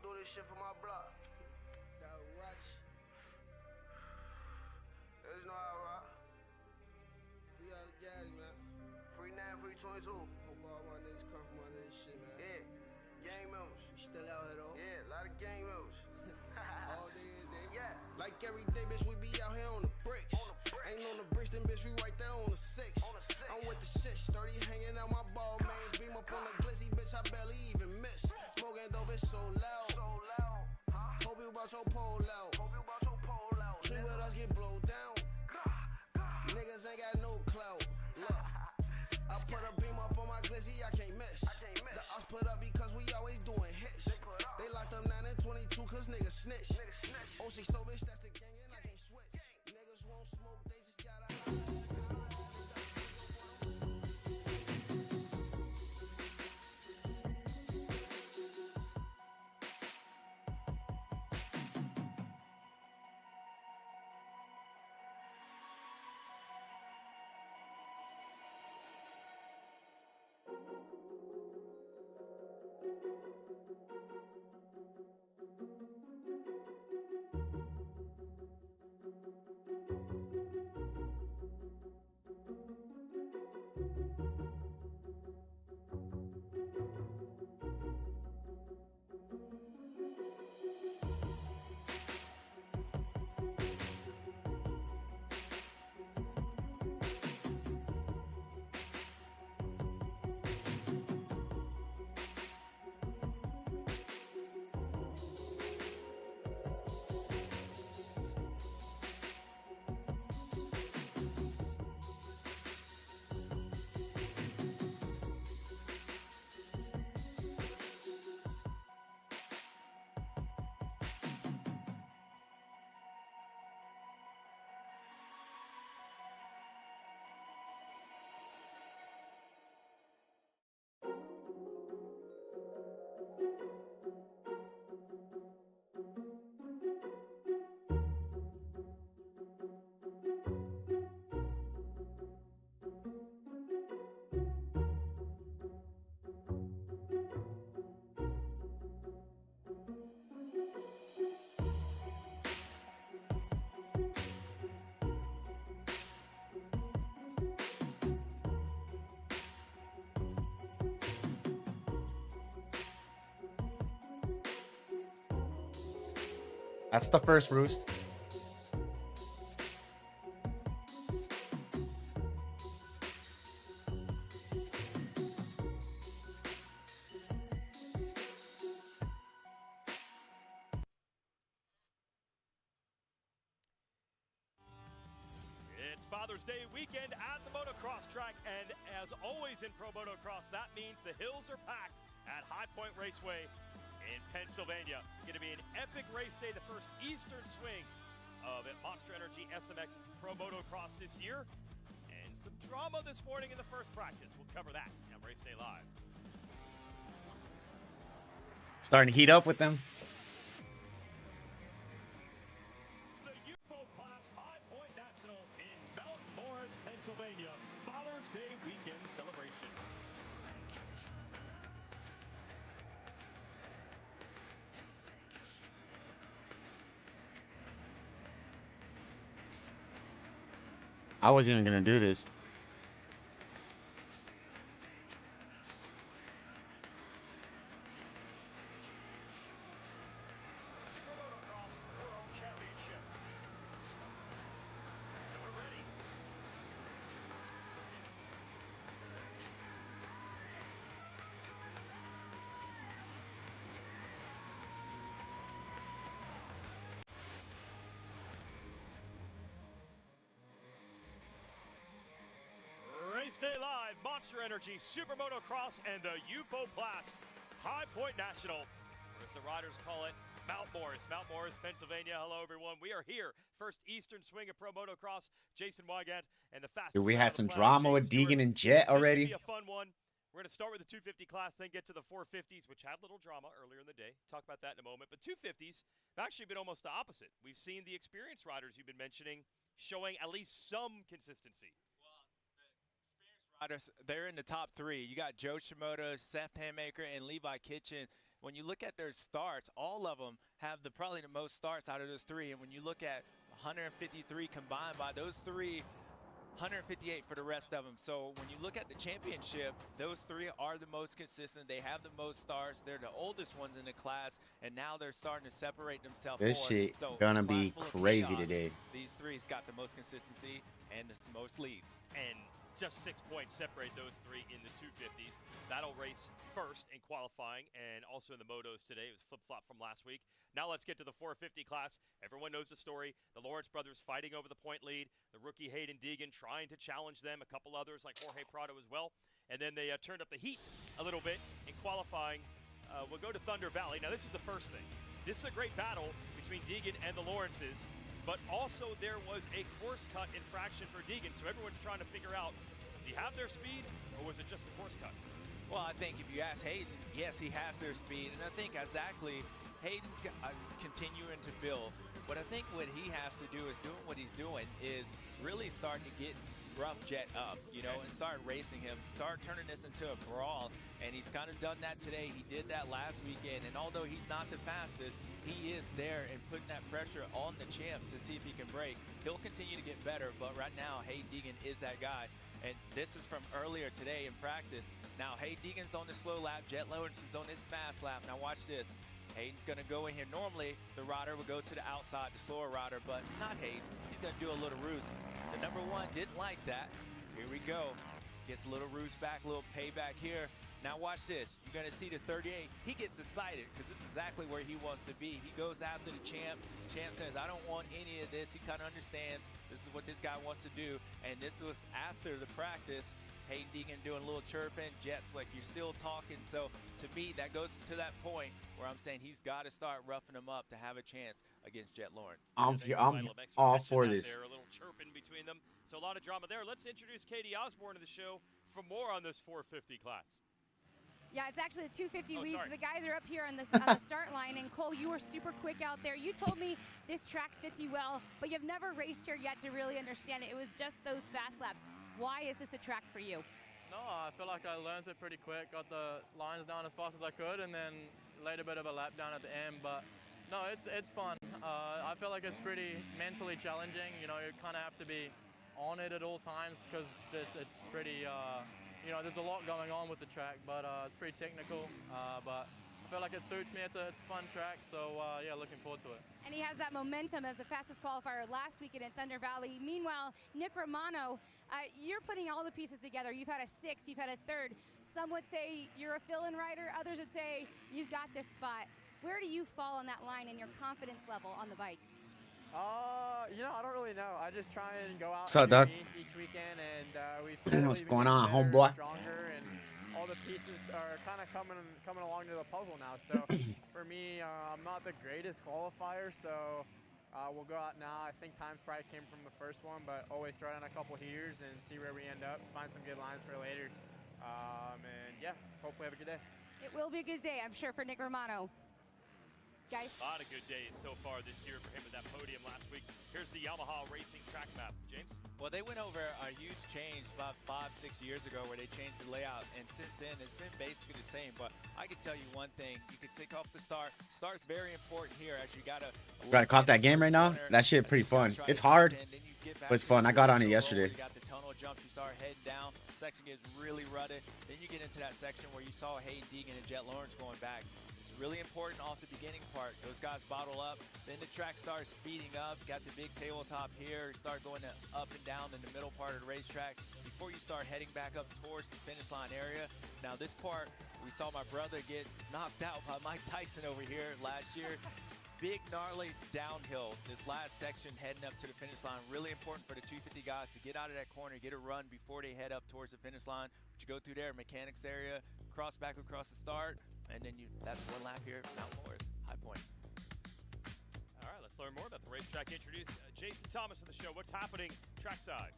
do this shit for my block. That watch. There's no how I rock. Free all the guys, man. Free 9, free 22. Hope all my niggas come from under this shit, man. Yeah. Gang members. We still out here, though. Yeah, a lot of gang members. All day, every day. Yeah. Like every day, bitch, we be out here on the bricks. Ain't on the bricks, then bitch, we right there on the six. I'm with the shit, sturdy, hanging out my ball mains. Beam up on the glizzy, bitch, I barely even miss. Smoking dope, it's so loud. So loud. Huh? Hope you about your pole out. Hope you about your pole out. Tree with us get blowed down. Niggas ain't got no clout. Look, I put a beam up on my glizzy, I can't miss. The ops put up because we always doing hits. They locked up 9 and 22 cause niggas snitch. OC so bitch, that's the gang and I can't switch. Niggas won't smoke, they just gotta That's the first roost. It's Father's Day weekend at the Motocross track, and as always in Pro Motocross, that means the hills are packed at High Point Raceway in Pennsylvania. Going to be an epic race day, the first Eastern swing of it, Monster Energy SMX Pro Motocross this year, and some drama this morning in the first practice. We'll cover that on Race Day Live. Starting to heat up with them. The UFO Class High Point National in Mount Morris, Pennsylvania. Father's Day weekend celebration. I wasn't even gonna do this. Super Motocross World Championship. So we're ready. Race Day Live, Monster Energy, Super Motocross, and the UFO Class High Point National, or as the riders call it, Mount Morris, Pennsylvania. Hello, everyone. We are here. First Eastern swing of Pro Motocross. Jason Wygant and the fastest. Dude, we had some planet, drama Jay with Stewart. Deegan and Jet already. This should be a fun one. We're going to start with the 250 class, then get to the 450s, which had little drama earlier in the day. Talk about that in a moment. But 250s have actually been almost the opposite. We've seen the experienced riders you've been mentioning showing at least some consistency. Riders, they're in the top three. You got Joe Shimoda, Seth Panmaker, and Levi Kitchen when you look at their starts, all of them have probably the most starts out of those 3. And when you look at 153 combined by those 3, 158 for the rest of them. So when you look at the championship, those 3 are the most consistent. They have the most starts. They're the oldest ones in the class, and now they're starting to separate themselves. This shit gonna be crazy today. These 3's got the most consistency and the most leads. And just 6 points separate those 3 in the 250s. That'll race first in qualifying and also in the Motos today. It was flip-flop from last week. Now let's get to the 450 class. Everyone knows the story. The Lawrence brothers fighting over the point lead. The rookie Hayden Deegan trying to challenge them. A couple others like Jorge Prado as well. And then they turned up the heat a little bit in qualifying. We'll go to Thunder Valley. Now this is the first thing. This is a great battle between Deegan and the Lawrences. But also there was a course cut infraction for Deegan. So everyone's trying to figure out, does he have their speed or was it just a course cut? Well, I think if you ask Hayden, yes, he has their speed. And I think exactly Hayden continuing to build. But I think what he has to do is doing what he's doing is really starting to get rough jet up, you know, and start racing him, start turning this into a brawl. And he's kind of done that today. He did that last weekend. And although he's not the fastest, he is there and putting that pressure on the champ to see if he can break. He'll continue to get better, but right now, Hayden Deegan is that guy. And this is from earlier today in practice. Now, Hayden Deegan's on the slow lap. Jet Lawrence is on his fast lap. Now, watch this. Hayden's going to go in here. Normally, the rider would go to the outside, the slower rider, but not Hayden. He's going to do a little roost. The number 1 didn't like that. Here we go. Gets a little roost back, a little payback here. Now watch this. You're going to see the 38. He gets excited because it's exactly where he wants to be. He goes after the champ. Champ says, I don't want any of this. He kind of understands this is what this guy wants to do. And this was after the practice. Hayden Deegan doing a little chirping. Jet's like, you're still talking. So to me, that goes to that point where I'm saying he's got to start roughing him up to have a chance against Jet Lawrence. I'm all for this. There, a little chirping between them. So a lot of drama there. Let's introduce Katie Osborne to the show for more on this 450 class. Yeah, it's actually the 250 week. Sorry. The guys are up here on the start line, and Cole, you were super quick out there. You told me this track fits you well, but you've never raced here yet to really understand it. It was just those fast laps. Why is this a track for you? No, I feel like I learned it pretty quick, got the lines down as fast as I could, and then laid a bit of a lap down at the end. But no, it's fun. I feel like it's pretty mentally challenging. You know, you kind of have to be on it at all times because it's pretty, you know, there's a lot going on with the track, but it's pretty technical. But I feel like it suits me. It's a fun track, so yeah, looking forward to it. And he has that momentum as the fastest qualifier last weekend at Thunder Valley. Meanwhile, Nick Romano, you're putting all the pieces together. You've had a 6th, you've had a 3rd. Some would say you're a fill-in rider. Others would say you've got this spot. Where do you fall on that line in your confidence level on the bike? You know, I don't really know. I just try and go out So, Doug, each weekend, and we've steadily what's been going on, getting better, homeboy? stronger, and all the pieces are kind of coming along to the puzzle now. So for me, I'm not the greatest qualifier, so we'll go out now. I think time probably came from the first one, but always try on a couple heaters and see where we end up. Find some good lines for later, and yeah, hopefully have a good day. It will be a good day, I'm sure, for Nick Romano. Guys? A lot of good days so far this year for him at that podium last week. Here's the Yamaha Racing track map. James? Well, they went over a huge change about 5-6 years ago where they changed the layout, and since then it's been basically the same. But I can tell you one thing: you can take off the start. Start's very important here, as you gotta cop that game right now. That shit pretty fun. It's hard, but it's fun. I got on it yesterday. You got the tunnel jumps. You start heading down. Section gets really rutted. Then you get into that section where you saw Hayden Deegan and Jet Lawrence going back. Really important off the beginning part. Those guys bottle up. Then the track starts speeding up. Got the big tabletop here. Start going up and down in the middle part of the racetrack before you start heading back up towards the finish line area. Now this part, we saw my brother get knocked out by Mike Tyson over here last year. Big gnarly downhill. This last section heading up to the finish line. Really important for the 250 guys to get out of that corner, get a run before they head up towards the finish line. But you go through there, mechanics area, cross back across the start. And then that's one lap here at Mount Morris, High Point. All right, let's learn more about the racetrack. Introduce Jason Thomas to the show. What's happening trackside?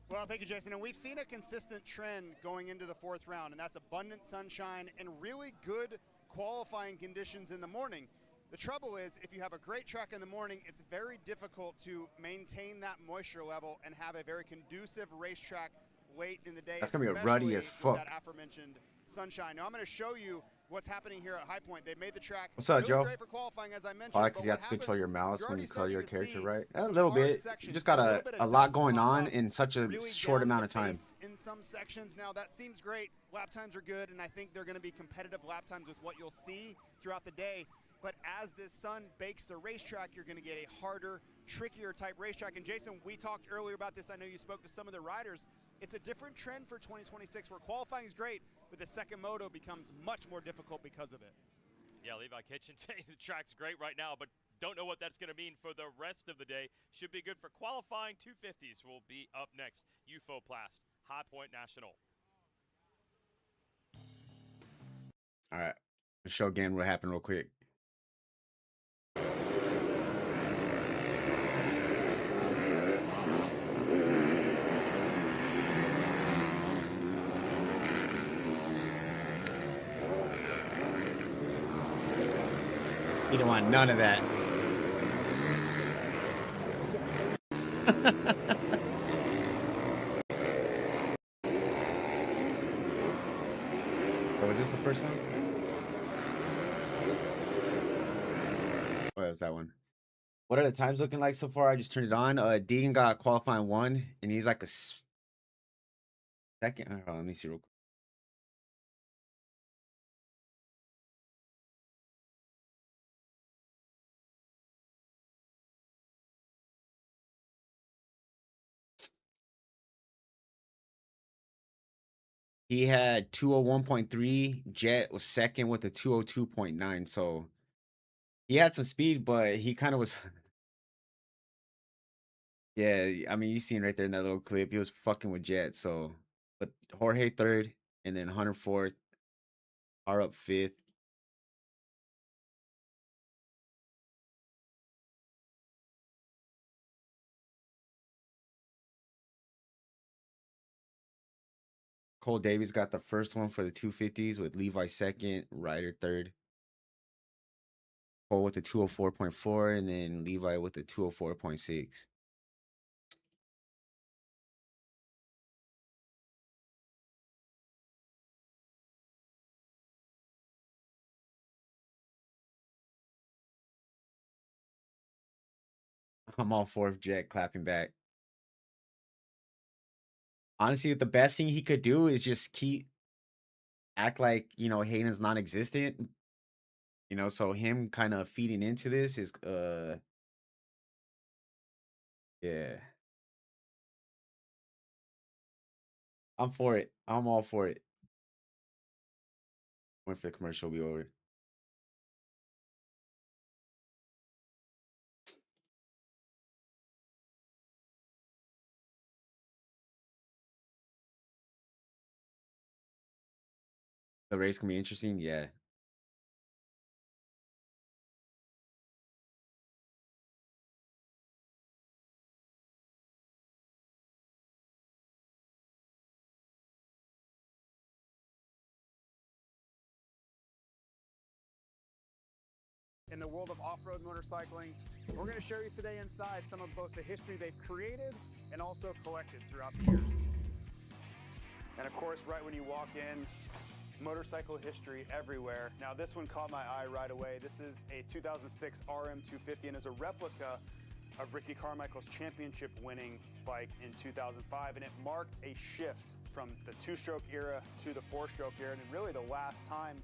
Well, thank you, Jason. And we've seen a consistent trend going into the 4th round, and that's abundant sunshine and really good qualifying conditions in the morning. The trouble is, if you have a great track in the morning, it's very difficult to maintain that moisture level and have a very conducive racetrack late in the day. That's gonna be a ruddy as fuck. That aforementioned Sunshine. Now I'm going to show you what's happening here at High Point. They made the track. What's up, really Joe? great for qualifying, as I mentioned. Probably but because you have to what control your happens, mouse you're when you already color your starting to character see right. A some little hard bit. You sections, just got little bit a of lot dust going pop on up, in such a really short down amount the of time. pace in some sections. Now that seems great. Lap times are good, and I think they're going to be competitive lap times with what you'll see throughout the day. But as this sun bakes the racetrack, you're going to get a harder, trickier type racetrack. And Jason, we talked earlier about this. I know you spoke to some of the riders. It's a different trend for 2026 where qualifying is great, but the second moto becomes much more difficult because of it. Yeah, Levi Kitchen saying the track's great right now, but don't know what that's going to mean for the rest of the day. Should be good for qualifying. 250s will be up next. UFOplast, High Point National. All right. Let's show again what happened real quick. You don't want none of that. Oh, was this the first one? Oh, it was that one. What are the times looking like so far? I just turned it on. Deegan got qualifying 1, and he's like a second. Oh, let me see real quick. He had 201.3. Jet was second with a 202.9. So he had some speed, but he kind of was. Yeah, I mean, you seen right there in that little clip, he was fucking with Jet. So, but Jorge third, and then Hunter fourth, R up fifth. Cole Davies got the first one for the 250s with Levi second, Ryder third. Cole with the 204.4, and then Levi with the 204.6. I'm all for Jet clapping back. Honestly, the best thing he could do is just act like, Hayden's non-existent. So him kind of feeding into this is yeah. I'm for it. I'm all for it. Wait for the commercial to be over. The race can be interesting, yeah. In the world of off-road motorcycling, we're going to show you today inside some of both the history they've created and also collected throughout the years. And of course, right when you walk in, motorcycle history everywhere. Now this one caught my eye right away. This is a 2006 RM250 and is a replica of Ricky Carmichael's championship winning bike in 2005, and it marked a shift from the two-stroke era to the four-stroke era, and really the last time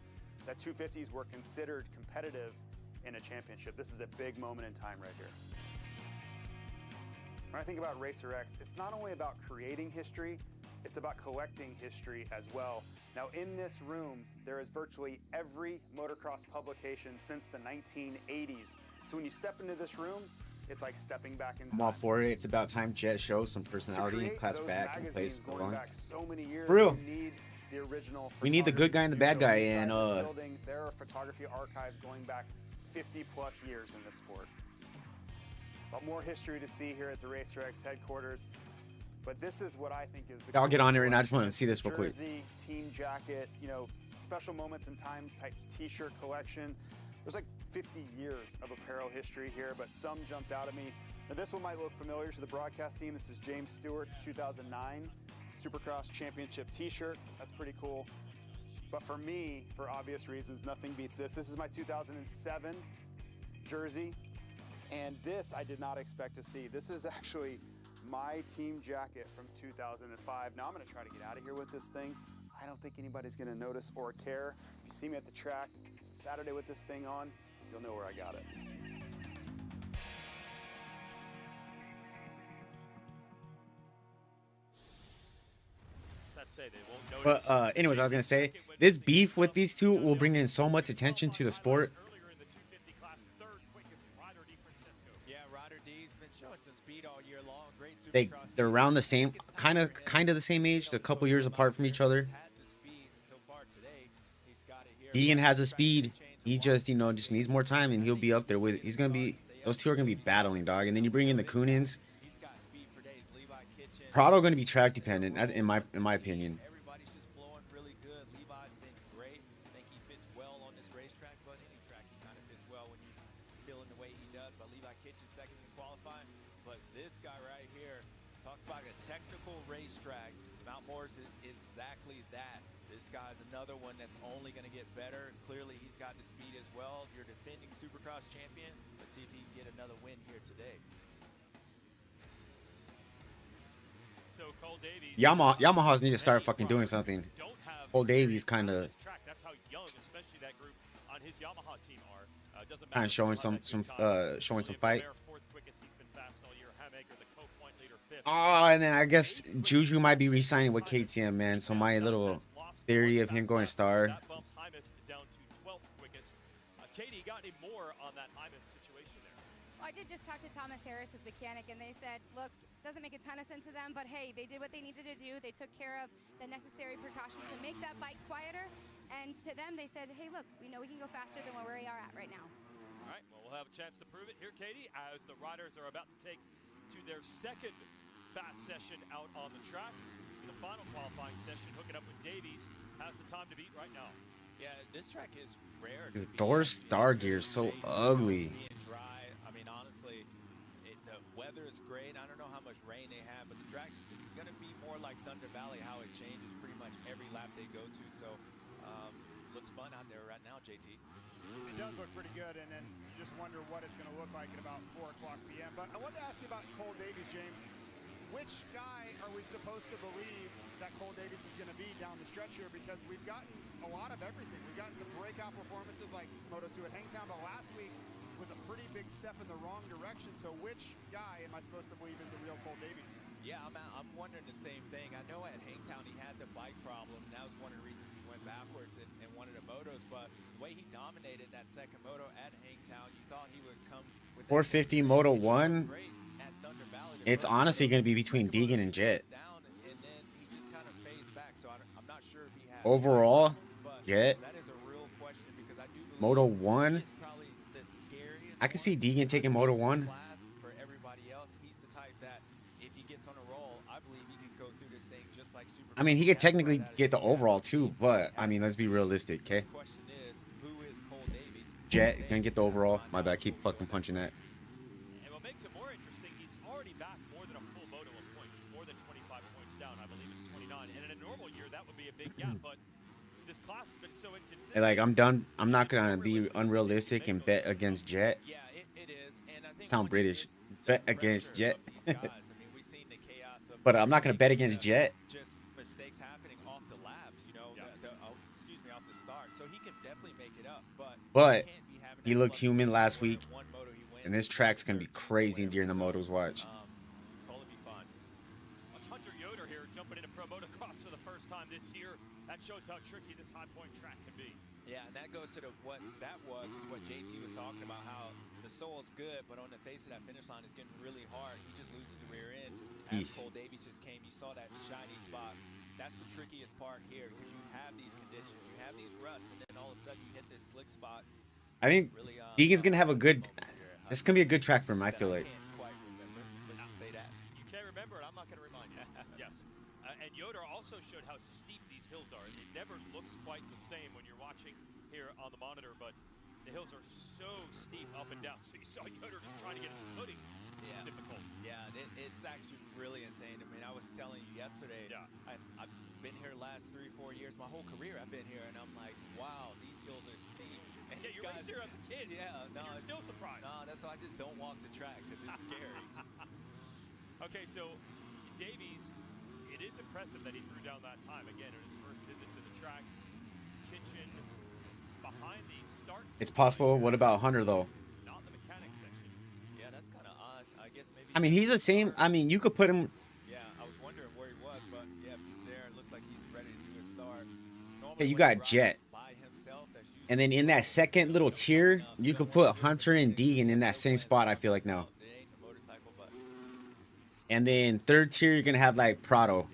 that 250s were considered competitive in a championship. This is a big moment in time right here. When I think about Racer X, it's not only about creating history, it's about collecting history as well. Now in this room, there is virtually every motocross publication since the 1980s. So when you step into this room, it's like stepping back in time. I'm all for it. It's about time Jet shows some personality and claps back and plays going back so many years, for real. you need the original. We need the good guy and the bad guy, and building, there are photography archives going back 50 plus years in this sport. But more history to see here at the Racer X headquarters. But this is what I think is the I'll get on it right now. I just want to see this real quick. Jersey, team jacket, special moments in time type t-shirt collection. There's like 50 years of apparel history here, but some jumped out at me. Now this one might look familiar to the broadcast team. This is James Stewart's 2009 Supercross Championship t-shirt. That's pretty cool. But for me, for obvious reasons, nothing beats this. This is my 2007 jersey, and this I did not expect to see. This is actually my team jacket from 2005. Now I'm gonna try to get out of here with this thing. I don't think anybody's gonna notice or care. If you see me at the track Saturday with this thing on, you'll know where I got it. But anyways, I was gonna say this beef with these two will bring in so much attention to the sport. Yeah, Ryder D's been showing some speed all year long. Great They're around the same, kind of the same age. They're a couple years apart from each other. Deegan has a speed. He just, you know, just needs more time, and he'll be up there with it. He's gonna be, those two are gonna be battling, dog. And then you bring in the Coonins. Prado gonna be track dependent, that's in my opinion. Everybody's just flowing really good. Levi's been great. I think he fits well on this racetrack, but any track he kind of fits well when you feeling the way he does. But Levi Kitchen's second in qualifying. But this guy right here, talk about a technical racetrack. Mount Morris is exactly that. This guy's another one that's only going to get better. Clearly, he's got the speed as well. Your defending Supercross champion. Let's see if he can get another win here today. Yamahas need to start fucking doing something. Cole Davies kind of showing some fight. Oh, and then I guess Juju might be re-signing with KTM, man. So my little theory of him going star. Katie, got any more on that Hymas situation there? Well, I did just talk to Thomas Harris, his mechanic, and they said, look, doesn't make a ton of sense to them, but hey, they did what they needed to do. They took care of the necessary precautions to make that bike quieter. And to them, they said, hey, look, we know we can go faster than where we are at right now. All right, well, we'll have a chance to prove it here, Katie, as the riders are about to take to their second fast session out on the track. The final qualifying session, hooking up with Davies, has the time to beat right now. Yeah, this track is rare. Dude, Thor's star gear is so ugly. Being dry. I mean, honestly, the weather is great. I don't know how much rain they have, but the track's going to be more like Thunder Valley, how it changes pretty much every lap they go to. So, looks fun out there right now, JT. It does look pretty good, and then you just wonder what it's going to look like at about 4 o'clock p.m. But I wanted to ask you about Cole Davies, James. Which guy are we supposed to believe that Cole Davies is going to be down the stretch here? Because we've gotten a lot of everything. We've gotten some breakout performances like Moto2 at Hangtown, but last week was a pretty big step in the wrong direction. So which guy am I supposed to believe is the real Cole Davies? Yeah, I'm wondering the same thing. I know at Hangtown he had the bike problem. That was one of the reasons he went backwards and wanted a Motos. But the way he dominated that second Moto at Hangtown, you thought he would come with 450 Moto 1. It's honestly going to be between Deegan and Jet. Overall, Jet. Moto 1. I can see Deegan taking Moto 1. I mean, he could technically get the overall too, but I mean, let's be realistic, okay? Jet gonna get the overall. My bad, keep fucking punching that. And what makes it more interesting, he's already back more than a full moto of points. He's more than 25 points down. I believe it's 29. And in a normal year, that would be a big gap, but this class has been so inconsistent. Like, I'm done. I'm not gonna be unrealistic and bet against Jet. Yeah, it is. And I think sound British. Bet against Jet. But I'm not gonna bet against Jet. Just mistakes happening off the laps, you know, off the start. So he can definitely make it up, but he looked human last week, and this track's gonna be crazy during the Motos watch. Totally be fun. Hunter Yoder here jumping into Pro Motocross for the first time this year. That shows how tricky this high point track can be. Yeah, and that goes to what JT was talking about, how the soul's good, but on the face of that finish line is getting really hard. He just loses the rear end. As Cole Davies just came, you saw that shiny spot. That's the trickiest part here, because you have these conditions, you have these ruts, and then all of a sudden you hit this slick spot. I think really, Deegan's gonna have a good. This is gonna be a good track for him. I feel like. I can't quite remember. Let's say that. You can't remember it. I'm not gonna remind you. Yes. And Yoder also showed how steep these hills are. It never looks quite the same when you're watching here on the monitor, but the hills are so steep up and down. So you saw Yoder just trying to get his footing Yeah. difficult. Yeah, it's actually really insane. I mean, I was telling you yesterday, Yeah. I've been here last 3-4 years. My whole career I've been here, and I'm like, wow, these hills are steep. And Yeah, these you raced here as a kid. Yeah, And no, you're still surprised. no, that's why I just don't walk the track because it's scary. Okay, so Davies, it is impressive that he threw down that time again in his first visit to the track. Kitchen behind the start. It's possible. What about Hunter though? Not in the mechanics section. Yeah, that's kind of odd. I guess maybe. I mean, he's the same. I mean, you could put him. Yeah, I was wondering where he was, but yeah, if he's there, it looks like he's ready to do a start. Yeah, you Normally when got he rides Jet. by himself, that's usually And then in that second little tier, you could put Hunter and Deegan in that same spot, I feel like now. It ain't a motorcycle, but And then third tier, you're going to have like Prado.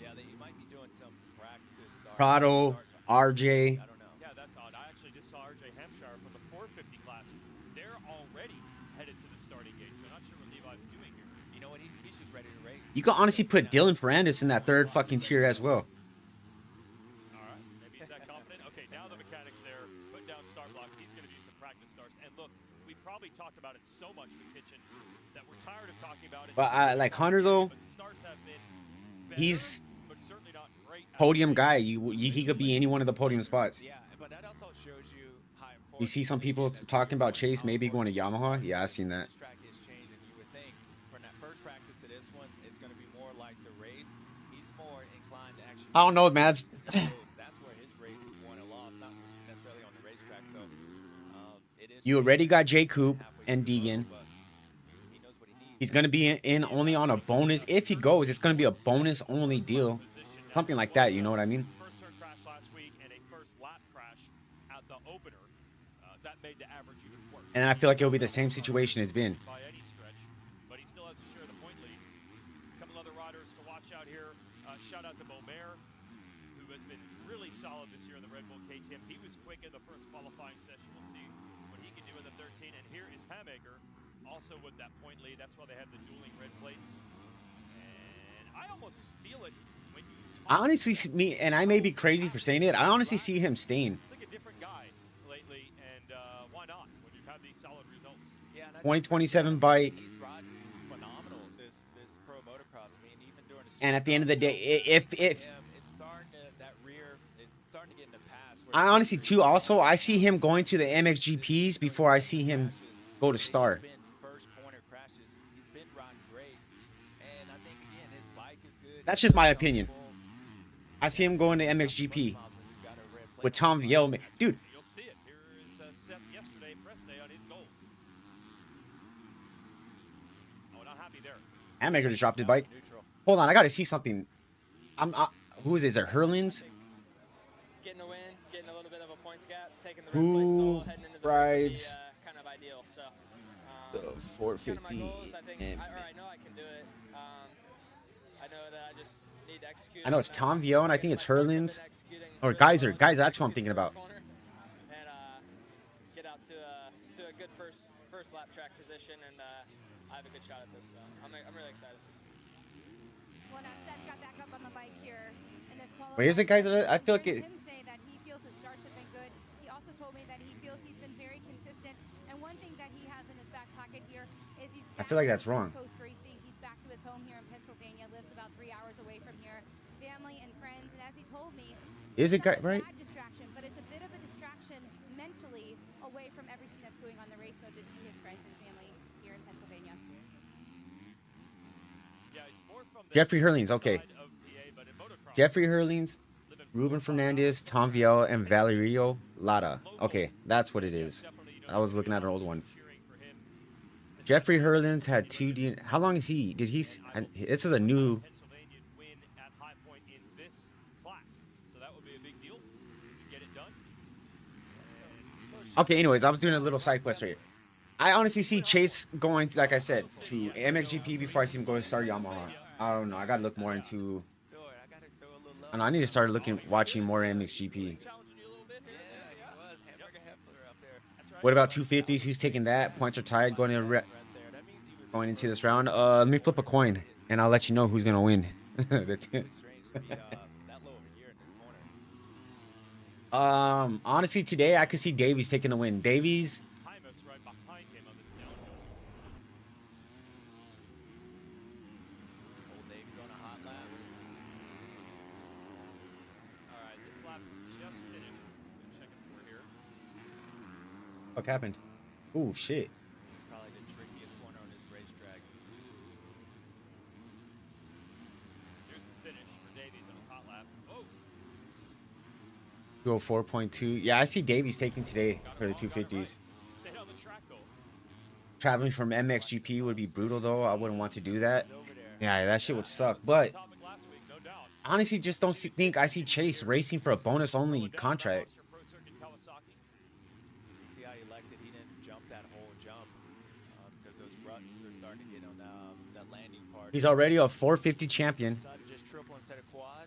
yeah, they might be doing some practice starts. Prado, RJ. I don't know. Yeah, that's odd. I actually just saw RJ Hampshire from the 450 class. They're already headed to the starting gate, so not sure what Levi's doing here. You know what? He's just ready to race. You could honestly put Dylan Ferrandis in that third fucking tier as well. All right, maybe he's that confident. Okay, now the mechanics there, putting down start blocks. He's going to do some practice starts. And look, we probably talked about it so much with Kitchen that we're tired of talking about it. But like Hunter though, But the starts have been better, he's but certainly not great. podium guy. He could be any one of the podium spots. Yeah, but that also shows you how important. You see some people talking about Chase maybe going to Yamaha. Yeah, I've seen that. This track is changing. You would think from that first practice to this one, it's going to be more like the race. He's more inclined to actually. I don't know, man. That's where his race is won and lost, not necessarily on the racetrack. So it is. You already got J. Coop and Deegan. He knows what he needs. He's going to be in only on a bonus. If he goes, it's going to be a bonus only deal. Something like that, you know what I mean? First turn crash last week and a first lap crash at the opener. That made the average even worse. And I feel like it'll be the same situation it's been. By any stretch, but he still has to share the point lead. A couple other riders to watch out here. Shout out to Beaumer, who has been really solid this year in the Red Bull KTM. He was quick in the first qualifying session. We'll see what he can do in the 13. And here is Hammaker, also with that point lead. That's why they have the dueling red plates. And I almost feel it when you. I honestly see me, and I may be crazy for saying it, I honestly see him staying. It's like a different guy lately, and why not when you've had these solid results? Yeah, and I 2027 bike. He's riding phenomenal this pro motocross. I mean, even during the And at the end of the day, if it's starting to that rear, it's starting to get in the pass. I honestly too, also I see him going to the MXGPs before I see him go to Star. First corner crashes. He's been riding great, and I think again his bike is good. That's just my opinion. I see him going to MXGP with Tom Viel. Dude, You'll see it. Here is Seth yesterday, press day on his goals. Oh, not happy there. Hammaker just dropped his bike. Neutral. Hold on, I gotta see something. Who is it? Is it Hurlins? Getting a win, getting a little bit of a points gap, taking the Who red plate solo, heading into the red would be, rides kind of ideal. So The kind of my 450 goals. I think, and I know I can do it. I know that I just need to execute. I know on it's that. Tom Vio, and I guess think it's my starts have been Hurlins. executing Or really Geyser. well, Geyser, just that's what I'm execute thinking the about. first corner and get out to a good first lap track position, and I have a good shot at this. So I'm really excited. Well, now Seth got back up on the bike here in this qualifying. Wait, is it guys? I feel like Heard it. him say that he feels his starts have been good. He also told me that he feels he's been very consistent. And one thing that he has in his back pocket here is he's. I feel like back that's to wrong. East Coast racing. He's back to his home here in Pennsylvania. Lives about 3 hours away from here. Family and friends. And as he told me, Is it it's not a right? bad distraction, but it's a bit of a distraction mentally away from everything that's going on in the race mode to see his friends and family here in Pennsylvania. Yeah, it's more from the Jeffrey Hurlings, okay. side of PA, but in motocross, Jeffrey Hurlings, living Ruben full Fernandez, Tom Viel, and Valerio Lara. Okay, that's what it is. I was looking at an old one. cheering for him. Jeffrey Hurlins had 2D. How long is he? Did he? And this is a new. Pennsylvania win at High Point in this class, so that would be a big deal to get it done. Okay, anyways, I was doing a little side quest right here. I honestly see Chase going, to, like I said, to MXGP before I see him go to Star Yamaha. I don't know. I gotta look more into. And I need to start watching more MXGP. Challenging you a little bit. What about 250s? Who's taking that? Points are tied going into this round. Let me flip a coin, and I'll let you know who's gonna win. Honestly, today I could see Davies taking the win. Davies, Hymas right behind him on this downhill. What happened? Oh shit. Probably the trickiest corner on this racetrack. Here's the finish for Davies on his hot lap. Oh, 204.2. Yeah, I see Davies taking today got for it the wrong, got it 250s. right. Stayed on the track though. Traveling from MXGP would be brutal though. I wouldn't want to do that. Over there. Yeah, that shit would suck. That was But the topic last week, no doubt. honestly, just don't think I see Chase racing for a bonus only Going down that contract. monster Pro Circuit Kawasaki. You see how he elected? He didn't jump that whole jump because those ruts are starting to get on that landing part. He's already a 450 champion. Decided to just triple instead of quad.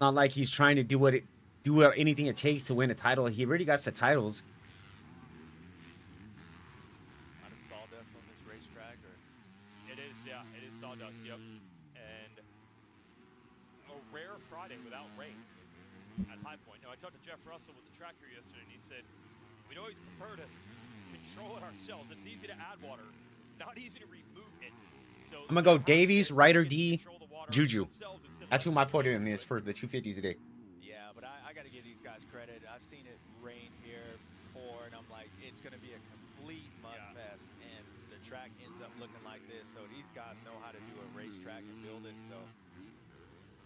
Not like he's trying to do anything it takes to win a title. He already got the titles. A lot of sawdust on this racetrack, or It is, yeah, it is sawdust, yep. And a rare Friday without rain at High Point. Now, I talked to Jeff Russell with the tracker yesterday, and he said, we'd always prefer to control it ourselves. It's easy to add water, not easy to remove it. So I'm gonna go Davies, Ryder D, control the water Juju. themselves instead of That's who letting my it podium is for the 250s today. yeah. But I got to give these guys credit. I've seen it rain here before, and I'm like, it's going to be a complete mud fest, and the track ends up looking like this. So these guys know how to do a racetrack and build it. So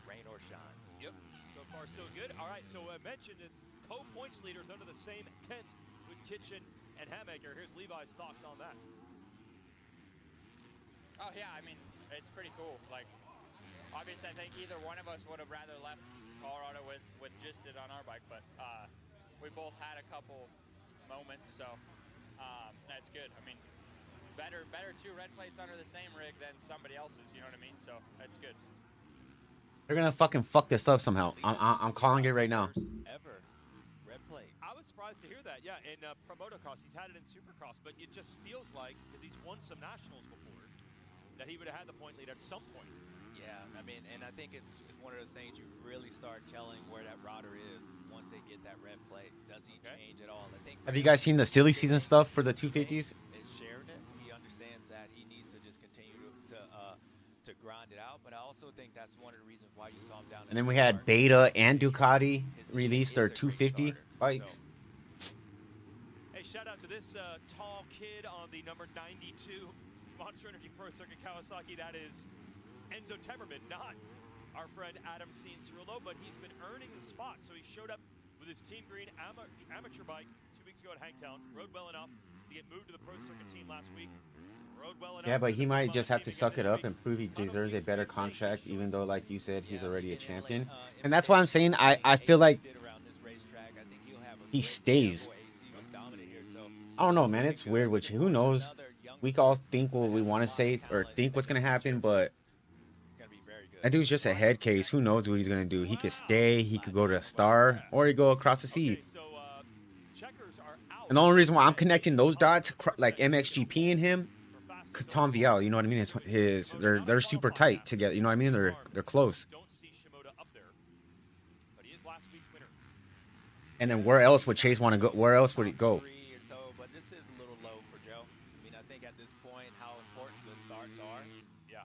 rain or shine. Yep. So far, so good. All right. So I mentioned that co-points leaders under the same tent with Kitchen and Hammaker. Here's Levi's thoughts on that. Oh yeah, I mean, it's pretty cool. Like, obviously, I think either one of us would have rather left Colorado with just it on our bike, but we both had a couple moments, so that's good. I mean, better two red plates under the same rig than somebody else's. You know what I mean? So that's good. They're gonna fucking fuck this up somehow. I'm calling it right now. First ever red plate. I was surprised to hear that. Yeah, in Motocross, he's had it in Supercross, but it just feels like, because he's won some nationals before, that he would have had the point lead at some point. Yeah, I mean, and I think it's one of those things you really start telling where that router is once they get that red plate. Does he change at all? I think. Have you guys seen the silly season stuff for the 250s? Is sharing it. He understands that he needs to just continue to grind it out. But I also think that's one of the reasons why you saw him down. And then we had Beta and Ducati release their 250 bikes. Hey, shout out to this tall kid on the number 92 Monster Energy Pro Circuit Kawasaki. That is Enzo Temmerman, not our friend Adam Cianciarulo, but he's been earning the spot. So he showed up with his Team Green amateur bike 2 weeks ago at Hangtown, rode well enough to get moved to the Pro Circuit team last week. Rode well enough. Yeah, but he might just have to suck it up and prove he deserves a better contract, even though, like you said, he's already a champion. And that's why I'm saying I feel like he stays. I don't know, man. It's weird, which who knows? We can all think what we want to say or think what's going to happen, but that dude's just a head case. Who knows what he's going to do? He could stay, he could go to a star, or he go across the sea. And the only reason why I'm connecting those dots, like MXGP and him, Tom Vial, you know what I mean? They're super tight together. You know what I mean? They're close. And then where else would Chase want to go? Where else would he go? But this is a little low for Joe. I mean, I think at this point, how important the starts are. Yeah,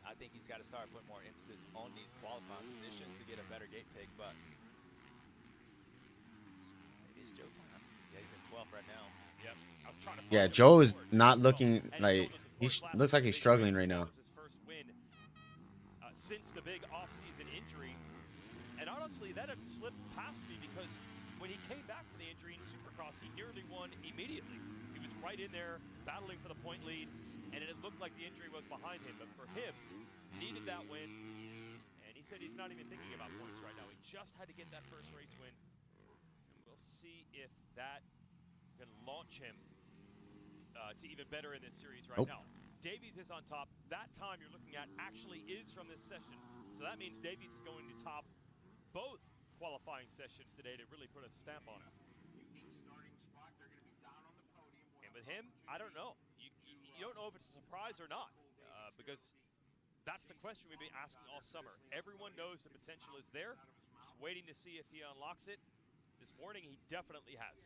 I think he's got to start putting more emphasis on these qualifying positions to get a better gate pick. But maybe it's Joe time. Yeah, he's in 12th right now. Yep. I was trying to. Yeah, Joe is not looking like looks like he's struggling right now. His first win since the big off-season injury, and honestly, that had slipped past me because when he came back from the injury in Supercross, he nearly won immediately. He was right in there battling for the point lead, and it looked like the injury was behind him. But for him, needed that win, and he said he's not even thinking about points right now. He just had to get that first race win, and we'll see if that can launch him to even better in this series right now. Davies is on top. That time you're looking at actually is from this session, so that means Davies is going to top both qualifying sessions today to really put a stamp on it. And with him, I don't know. You don't know if it's a surprise or not, because that's the question we've been asking all summer. Everyone knows the potential is there. Just waiting to see if he unlocks it. This morning, he definitely has.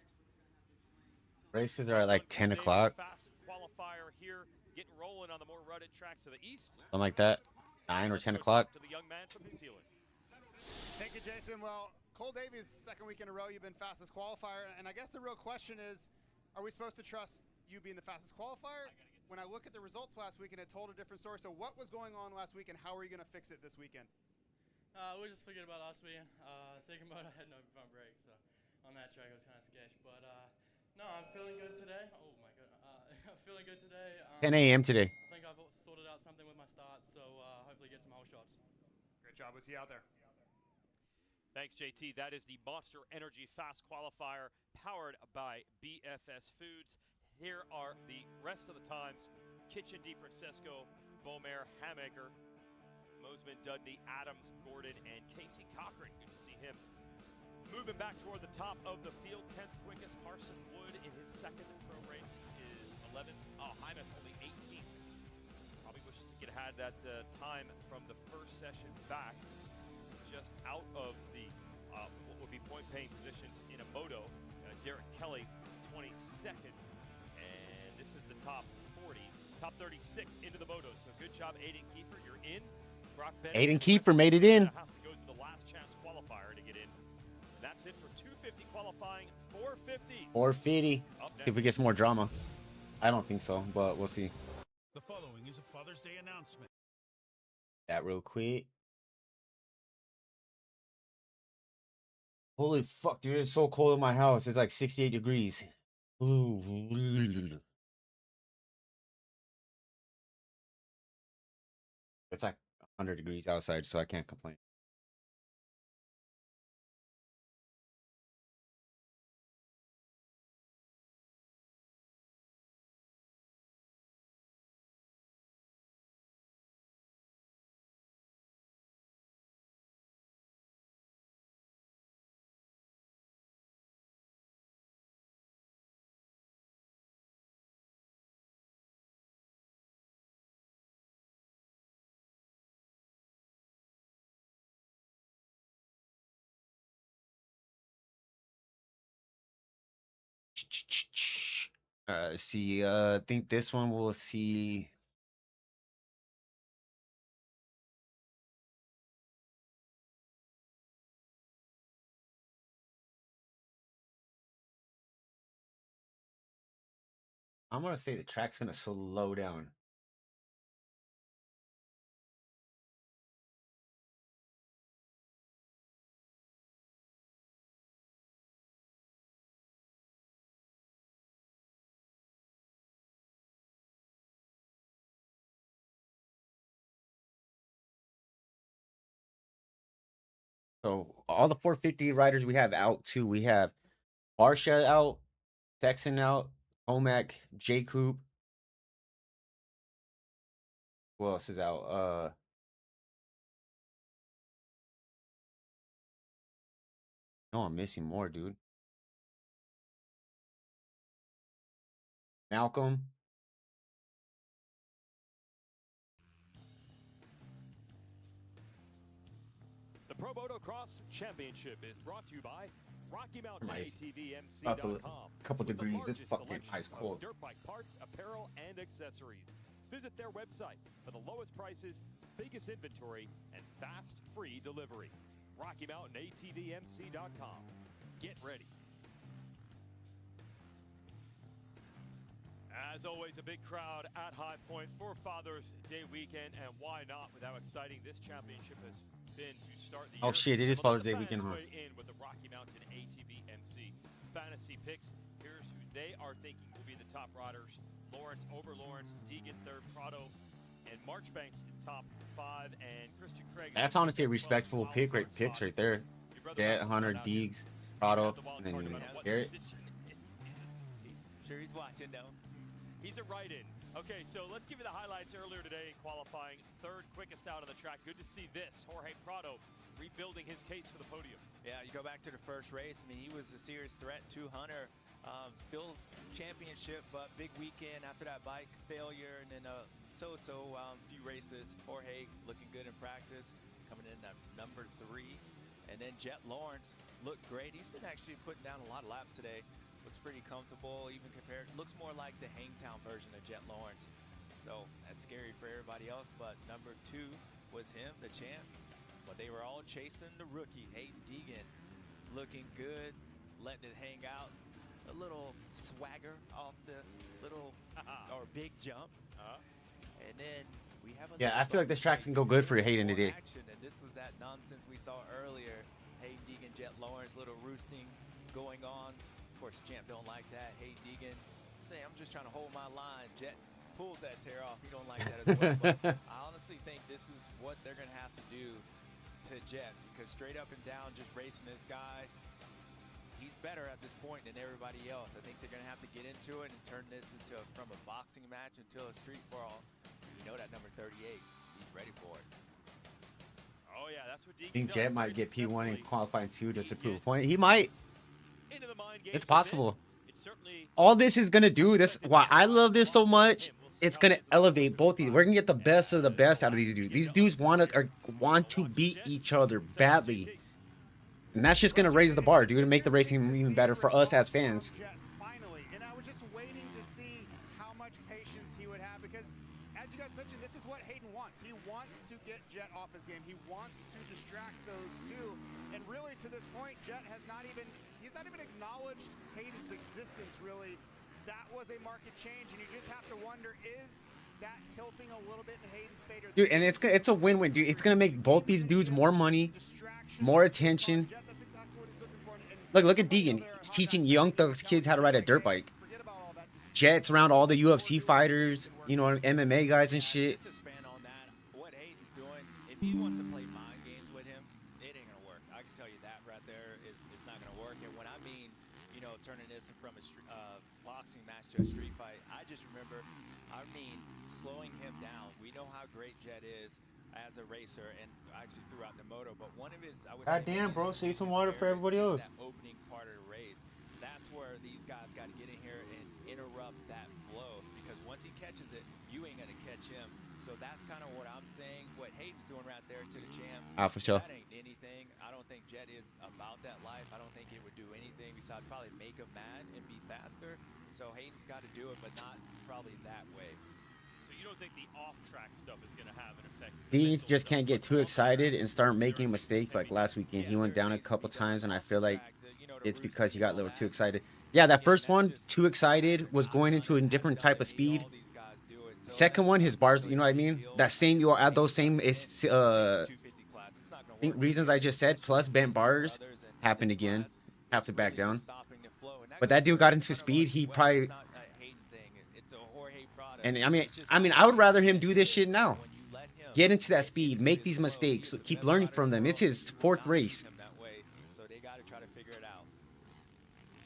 Races are at like 10 o'clock. Fast qualifier here, getting rolling on the more rutted tracks of the east. Something like that. 9 or 10 o'clock. To the young man from New Zealand. Thank you, Jason. Well, Cole Davies, second week in a row, you've been fastest qualifier. And I guess the real question is, Are we supposed to trust you being the fastest qualifier? When I look at the results last weekend, it told a different story. So what was going on last weekend? How are you going to fix it this weekend? We just forget about last weekend. Thinking about I had no front brake, so on that track it was kind of sketch. But no, I'm feeling good today. Oh my god, I'm feeling good today. 10 a.m. today. I think I've sorted out something with my start, so hopefully get some whole shots. Great job. We'll see you out there. Thanks, JT. That is the Monster Energy Fast Qualifier powered by BFS Foods. Here are the rest of the times. Kitchen DeFrancisco, Beaumare, Hamaker, Mosman, Dudney, Adams, Gordon, and Casey Cochran. Good to see him. Moving back toward the top of the field, 10th quickest. Carson Wood in his second pro race is 11th. Oh, Hymas only 18th. Probably wishes he could have had that time from the first session back. He's just out of the what would be point-paying positions in a moto. Derek Kelly, 22nd. And this is the top 40, top 36 into the motos. So good job, Aiden Kiefer. You're in. Brock Bennett, Aiden Kiefer made it in. Have to go to the last chance qualifier to get in. That's it for 250 qualifying. 450. 450. See if we get some more drama. I don't think so, but we'll see. The following is a Father's Day announcement. That real quick. Holy fuck, dude! It's so cold in my house. It's like 68 degrees. Ooh. It's like 100 degrees outside, so I can't complain. See, I think this one we'll see. I'm gonna say the track's gonna slow down. So all the 450 riders we have out too. We have Barsha out, Texan out, Omac, J Coop. Who else is out? No, I'm missing more, dude. Malcolm. The Pro Motocross Championship is brought to you by Rocky Mountain Nice. ATVMC.com. Up a couple with the degrees. It's largest fucking selection ice of cold. Dirt bike parts, apparel, and accessories. Visit their website for the lowest prices, biggest inventory, and fast, free delivery. Rocky Mountain ATVMC.com. Get ready. As always, a big crowd at High Point for Father's Day weekend, and why not with how exciting this championship has been to start the year. Oh shit, it is We'll let Father's the Day weekend, fans huh? weigh in with the Rocky Mountain ATVMC fantasy picks. Here's who they are thinking will be the top riders. Lawrence over Lawrence, Deegan third, Prado, and Marchbanks in top 5, and Christian Craig. That's honestly a respectful picks right there. Jet, Hunter, Deegs, Prado, and then Garrett. Sure he's watching though. He's a right-in. Okay, so let's give you the highlights earlier today in qualifying. Third quickest out of the track. Good to see this. Jorge Prado rebuilding his case for the podium. Yeah, you go back to the first race. I mean, he was a serious threat to Hunter. Still championship, but big weekend after that bike failure, and then so-so few races. Jorge looking good in practice, coming in at number 3. And then Jet Lawrence looked great. He's been actually putting down a lot of laps today. Looks pretty comfortable, even compared. Looks more like the Hangtown version of Jet Lawrence. So that's scary for everybody else. But number 2 was him, the champ. But they were all chasing the rookie, Hayden Deegan. Looking good, letting it hang out. a little swagger off the little or big jump. And then we have a Yeah, little I feel like this track's something gonna go good for Hayden more today. action, and this was that nonsense we saw earlier. Hayden Deegan, Jet Lawrence, little roosting going on. Of course, Champ don't like that. Hayden Deegan say, I'm just trying to hold my line. Jet pulls that tear off. He don't like that as well. But I honestly think this is what they're gonna have to do to Jet, because straight up and down, just racing this guy, he's better at this point than everybody else. I think they're gonna have to get into it and turn this into from a boxing match into a street brawl. You know that number 38, he's ready for it. Oh yeah, that's what I Deegan think does Jet might very get P1 and successfully. qualifying 2 just to prove a point. He might. Into the mind games It's a bit. possible. It's certainly All this is gonna do this. Why I love this so much. It's gonna elevate both these. We're gonna get the best of the best out of these dudes. These dudes want to beat each other badly, and that's just gonna raise the bar, dude, and make the racing even better for us as fans. Finally, and I was just waiting to see how much patience he would have, because as you guys mentioned, this is what Hayden wants. He wants to get Jet off his game. He wants to distract those two, and really to this point, Jet has not even acknowledged Hayden's existence. Really, that was a market change, and you just have to wonder, is that tilting a little bit in Hayden's favor? Dude, and it's a win-win, dude. It's gonna make both these dudes more money, more attention. Look at Deegan. He's teaching young thugs kids how to ride a dirt bike. Jet's around all the UFC fighters, you know, MMA guys and shit. Just to expand on that, what Hayden's doing, if he wants to play mind games with him, it ain't gonna work. I can tell you that right there is it's not gonna work. And when I mean, you know, turning this from a boxing match to a street fight, I just remember, I mean, slowing him down. We know how great Jet is as a racer and actually throughout the moto, but one of his, I was God damn, bro, save some water for everybody else. that opening part of the race, that's where these guys got to get in here and interrupt that flow, because once he catches it, you ain't gonna catch him. So that's kind of what I'm saying. What Hayden's doing right there to the champ, For sure. that ain't anything. I don't think Jet is about that life. I don't think it would do anything besides probably make him mad and be faster. So Hayden's got to do it, but not probably that way. so you don't think the off-track stuff is going to have an effect? He just can't get too excited and start making mistakes like last weekend. He went down a couple times, and I feel like it's because he got a little too excited. Yeah, that first one, too excited, was going into a different type of speed. Second one, his bars, you know what I mean? That same, you add those same reasons I just said, plus bent bars, happened again. Have to back down. But that dude got into speed. He probably, and I mean, I would rather him do this shit now. Get into that speed, make these mistakes, keep learning from them. It's his 4th race. So they got to try to figure it out.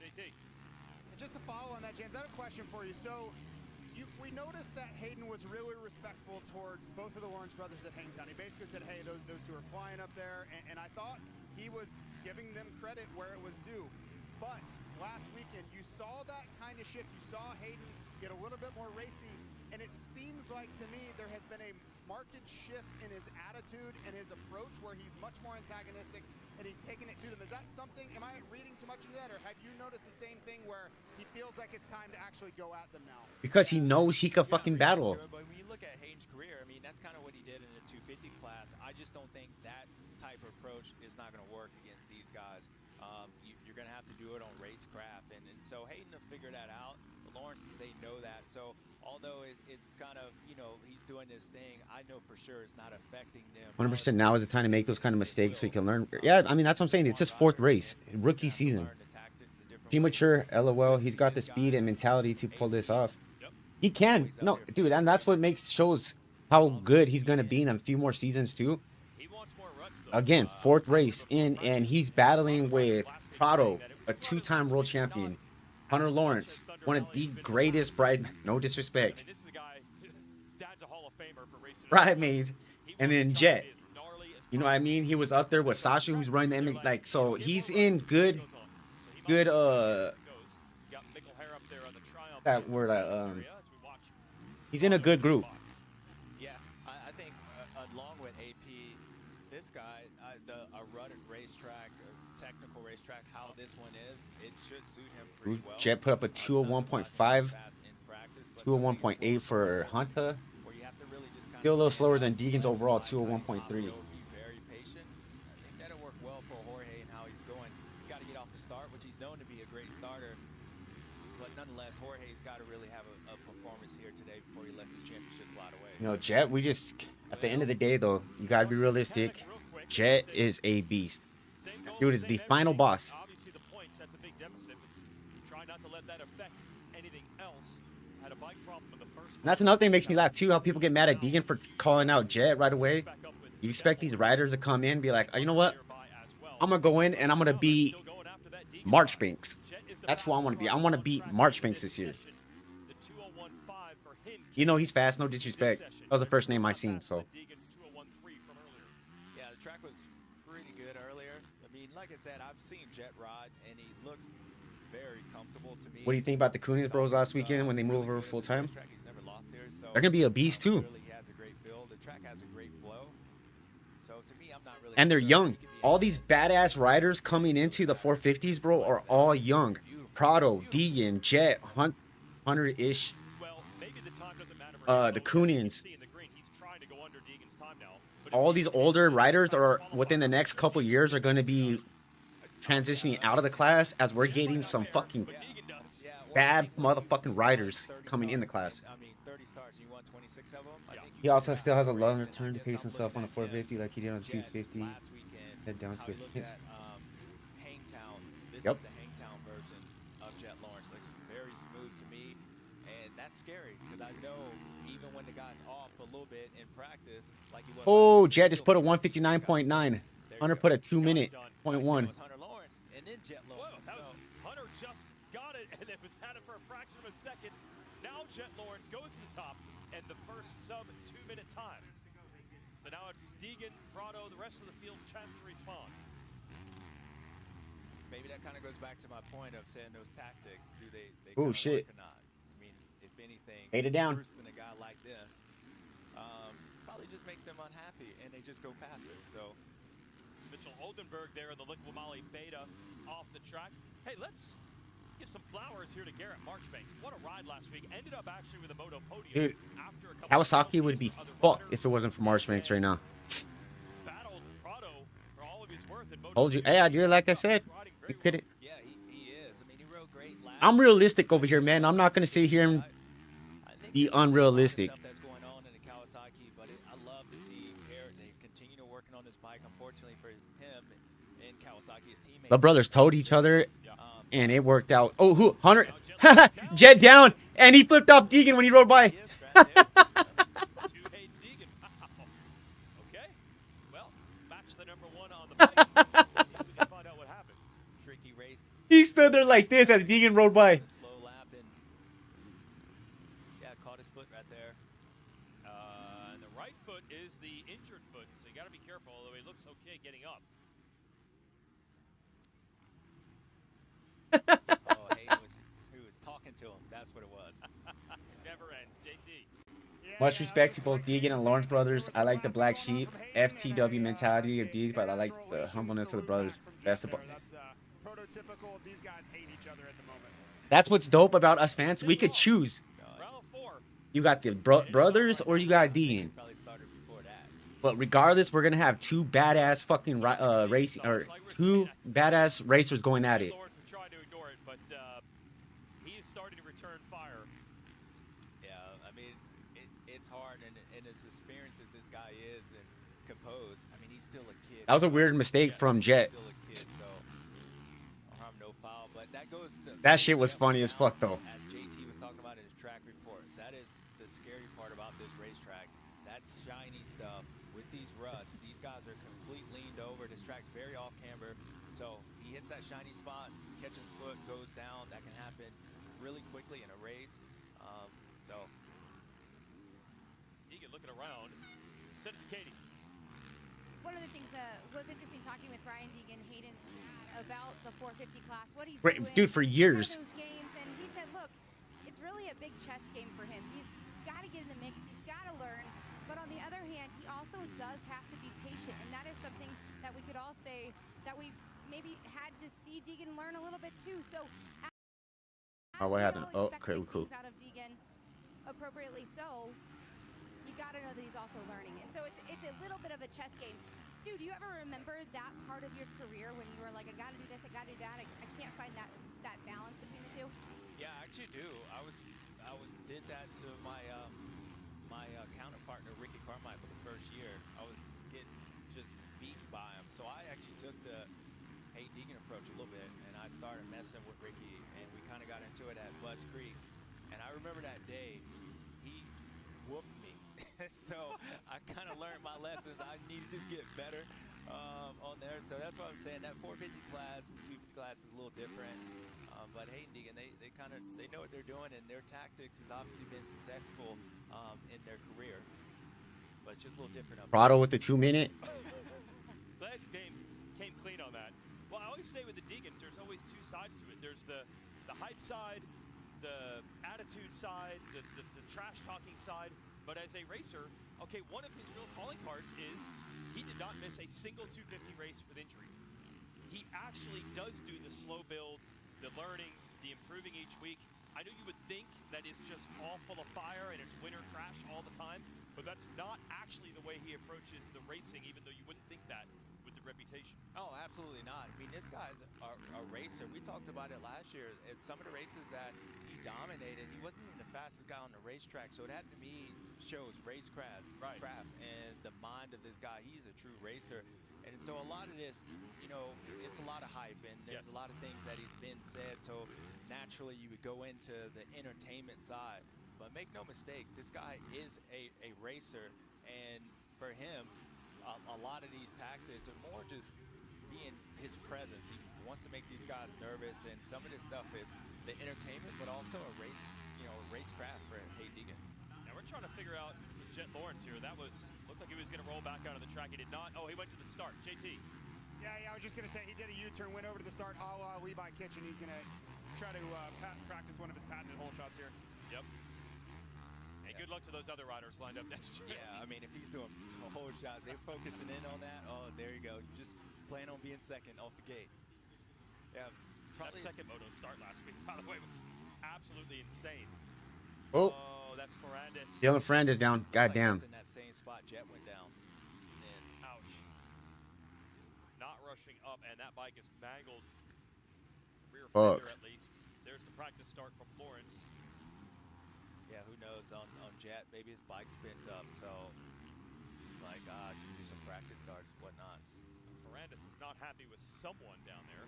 JT. And just to follow on that, James, I have a question for you. So we noticed that Hayden was really respectful towards both of the Lawrence brothers at Hangtown. He basically said, hey, those two are flying up there, and I thought he was giving them credit where it was due. But last weekend, you saw that kind of shift. You saw Hayden get a little bit more racy, and it seems like to me there has been a marked shift in his attitude and his approach, where he's much more antagonistic and he's taking it to them. Is that something, am I reading too much into that, or have you noticed the same thing where he feels like it's time to actually go at them now? Because he knows he could fucking battle. But when you look at Hayden's career, I mean, that's kind of what he did in the 250 class. I just don't think that type of approach is not going to work against these guys. You're going to have to do it on racecraft, and so Hayden will figure that out. The Lawrence, they know that. So although it's kind of, you know, he's doing this thing, I know for sure it's not affecting them. 100% now is the time to make those kind of mistakes so he can learn. Yeah, I mean, that's what I'm saying. It's his 4th race, rookie season. Premature, LOL. He's got the speed and mentality to pull this off. He can. No, dude, and that's what shows how good he's going to be in a few more seasons, too. Again, 4th race in, and he's battling with Prado, a 2-time world champion. Hunter Lawrence, one of the greatest no disrespect, This is the guy, his dad's a Hall of Famer for racing. bridesmaids, and then Jet. You know what I mean? He was up there with Sasha, who's running the MMA, like, so he's in good, that word, he's in a good group. Yeah, I think along with AP, this guy, a rutted racetrack, a technical racetrack, how this one is, it should suit him pretty well. Jet put up a 201.5, 201.8 for Hunter. Still a little slower than Deegan's overall 201.3. Be very patient. I think that'll work well for Jorge and how he's going. He's got to get off the start, which he's known to be a great starter. But nonetheless, Jorge's got to really have a performance here today before he lets his championship slide away. You know, Jet, we just, at the end of the day, though, you got to be realistic. Jet is a beast. Dude is the final boss. Obviously, the points, that's a big deficit. Try not to let that affect anything else. Had a bike problem in the first. And that's another thing that makes me laugh, too, how people get mad at Deegan for calling out Jet right away. You expect these riders to come in and be like, oh, you know what? I'm going to go in and I'm going to beat Marchbanks. That's who I want to be. I want to beat Marchbanks this year. You know he's fast, no disrespect. That was the first name I seen, so. Yeah, the track was pretty good earlier. I mean, like I said, I've seen Jet ride, and he looks very comfortable to me. What do you think about the Coonies bros last weekend when they move over full time? He's never lost here, so They're going to be a beast, too. really, he has a great build. The track has a great flow. So to me, I'm not really. And they're young. All these badass riders coming into the 450s, bro, are all young. Prado, Deegan, Jet, Hunter-ish. The Coonians. All these older riders are within the next couple years are going to be transitioning out of the class as we're getting some fucking bad motherfucking riders coming in the class. I mean, 30 starts, you won 26 of them. I think He also still has a long return to pace himself on the 450 like he did on 250. Head down to his hits. Hangtown. This Yep. is the Hangtown version of Jet Lawrence. Looks very smooth to me, and that's scary because I know even when the guy's off a little bit in practice, like he was. Oh, Jet just put a 159.9. Hunter put a 2-minute .1. Hunter Lawrence, and then Jet Lawrence. Whoa, that was Hunter just got it, and it was had it for a fraction of a second. Now Jet Lawrence goes to the top, and the first sub 2-minute time. So now it's Deegan, Prado, the rest of the field's chance to respond. Maybe that kind of goes back to my point of saying those tactics. Do they Oh, kinda shit. work or not? I mean, if anything, Ate it down. boosting a guy like this probably just makes them unhappy, and they just go faster. So Mitchell Oldenburg there in the Liquid Molly Beta off the track. Hey, let's give some flowers here to Garrett Marchbanks. What a ride last week. Ended up actually with a moto podium. Dude, after a couple Kawasaki of would be other fucked riders. if it wasn't for Marchbanks right now. Battled Prado for all of his worth in moto Told you. Hey, dude, like I said, we could. yeah, he is. I mean, he rode great last. I'm realistic over here, man. I'm not gonna sit here and I think be there's a lot of unrealistic. stuff that's going on in the Kawasaki, but I love to see Garrett. They continue to working on this bike. Unfortunately for him and Kawasaki, his teammates. The brothers told each other, and it worked out. Oh, who? Hunter, Jet down, and he flipped off Deegan when he rode by. Two-Hay Deegan. Wow. Okay. Well, match the number one on the bike. See if we can find out what happened. Tricky race. He stood there like this as Deegan rode by. The slow lap and yeah, caught his foot right there. And the right foot is the injured foot, so you got to be careful. Although he looks okay getting up. Oh, hey, he was talking to him. That's what it was. Never ends. JT. Much respect to both Deegan and Lawrence brothers. I like the black sheep, FTW mentality of these, but I like the humbleness of the brothers. That's the. That's prototypical. These guys hate each other at the moment. That's what's dope about us fans. We could choose. Round 4. You got the brothers or you got Deegan. Probably started before that. But regardless, we're gonna have two badass fucking racing or two badass racers going at it. Lawrence is trying to ignore it, but he is starting to return fire. Yeah, I mean, it's hard, and as experienced as this guy is and composed, I mean, he's still a kid. That was a weird mistake from Jet. Still a kid, so no harm, no foul. But that goes. That shit was funny as fuck though. As JT was talking about in his track report, that is the scary part about this racetrack. That's shiny stuff with these ruts. These guys are complete leaned over. This track's very off camber, so he hits that shiny spot, catches foot, goes down. That can happen really quickly in a race. So Deegan looking around. Send it to Katie. One of the things that was interesting talking with Ryan Deegan Hayden about the 450 class, what he's Great, doing, dude, for years. those games, and he said, look, it's really a big chess game for him. He's got to get in the mix. He's got to learn. But on the other hand, he also does have to be patient, and that is something that we could all say that we've maybe had to see Deegan learn a little bit too. So. Oh, what happened? Oh, cool. cool. Out of Deegan, appropriately so. You got to know that he's also learning, and so it's a little bit of a chess game. Stu, do you ever remember that part of your career when you were like, I got to do this, I got to do that, I can't find that balance between the two? yeah, actually do. I did that to my counterpartner Ricky Carmichael the first year. I was getting just beat by him, so I actually took the Hey Deegan approach a little bit, and I started messing with Ricky, and we kind of got into it at Budds Creek. And I remember that day, he whooped me. So I kind of learned my lessons. I need to just get better on there. So that's what I'm saying. That 450 class and 250 class is a little different. But Hayden Deegan, they know what they're doing, and their tactics has obviously been successful in their career. But it's just a little different up Prado with the 2-minute. Glad you came clean on that. Well, I always say with the Deegans, there's always two sides to it. There's the hype side, the attitude side, the trash talking side. But as a racer, okay, one of his real calling cards is he did not miss a single 250 race with injury. He actually does do the slow build, the learning, the improving each week. I know you would think that it's just all full of fire and it's winter trash all the time, but that's not actually the way he approaches the racing, even though you wouldn't think that with the reputation. Oh, absolutely not. I mean, this guy's a racer. We talked about it last year. At some of the races that he dominated, he wasn't even the fastest guy on the racetrack, so it had to me shows racecraft, craft, and the mind of this guy. He's a true racer. And so a lot of this, you know, it's a lot of hype, and there's a lot of things that he's been said, so naturally you would go into the entertainment side. But make no mistake, this guy is a racer, and for him, a lot of these tactics are more just being his presence. He wants to make these guys nervous, and some of this stuff is the entertainment, but also a race, you know, racecraft for Hayden Deegan. Now we're trying to figure out Jet Lawrence here. That looked like he was going to roll back out of the track. He did not. Oh, he went to the start. JT. Yeah, I was just going to say he did a U-turn, went over to the start, a la Levi Kitchen. He's going to try to practice one of his patented hole shots here. Yep. And good luck to those other riders lined up next year. Yeah, I mean, if he's doing hole shots, they're focusing in on that. Oh, there you go. Just plan on being second off the gate. Yeah, probably that second moto start last week, by the way, was absolutely insane. Oh, that's Ferrandis. Dylan Ferrandis down. Goddamn. In that same spot, Jet went down. And ouch. Not rushing up, and that bike is mangled. Rear fender, at least. There's the practice start from Lawrence. Yeah, who knows on Jet? Maybe his bike's bent up, so it's like, just do some practice starts, whatnot. Ferrandis is not happy with someone down there.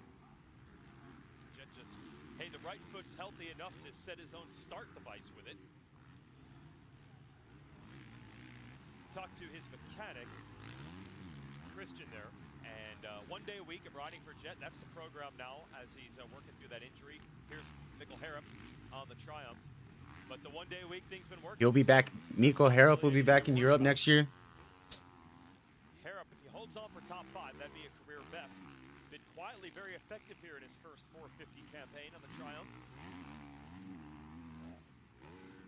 Jet just, hey, the right foot's healthy enough to set his own start device with it. Talked to his mechanic, Christian there, and 1 day a week of riding for Jet. That's the program now as he's working through that injury. Here's Mikkel Harrop on the Triumph. But the 1 day a week thing's been working. He'll be back. Mikkel Harrop will be back in Europe next year. Harrop, if he holds on for top 5, that'd be a career best. Been quietly very effective here in his first 450 campaign on the Triumph.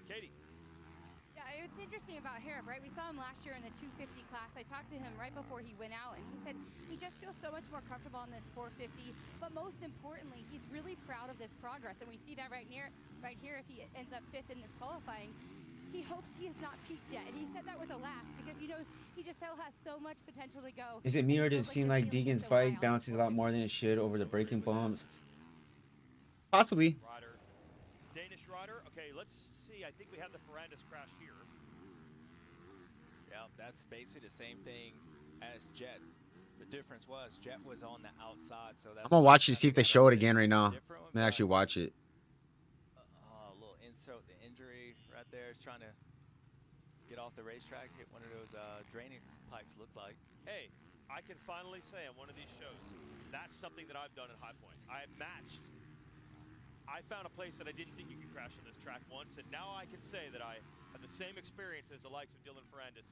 Katie. Yeah, it's interesting about Harrop, right? We saw him last year in the 250 class. I talked to him right before he went out, and he said he just feels so much more comfortable on this 450. But most importantly, he's really proud of this progress, and we see that right here. If he ends up 5th in this qualifying, he hopes he has not peaked yet, and he said that with a laugh because he knows he just still has so much potential to go. Is it me or does it seem like Deegan's bike bounces a lot more than it should over the braking bumps? Possibly. Rider, Danish rider. Okay, let's see. I think we have the Ferrandis crash here. Yeah, that's basically the same thing as Jet. The difference was Jet was on the outside, so that's. I'm gonna watch it, see if they show it again right now. I'm gonna actually watch it. A little insult, the injury right there is trying to get off the racetrack, hit one of those drainage pipes. Looks like. Hey, I can finally say on one of these shows, that's something that I've done at High Point. I matched. I found a place that I didn't think you could crash on this track once, and now I can say that I have the same experience as the likes of Dylan Ferrandis.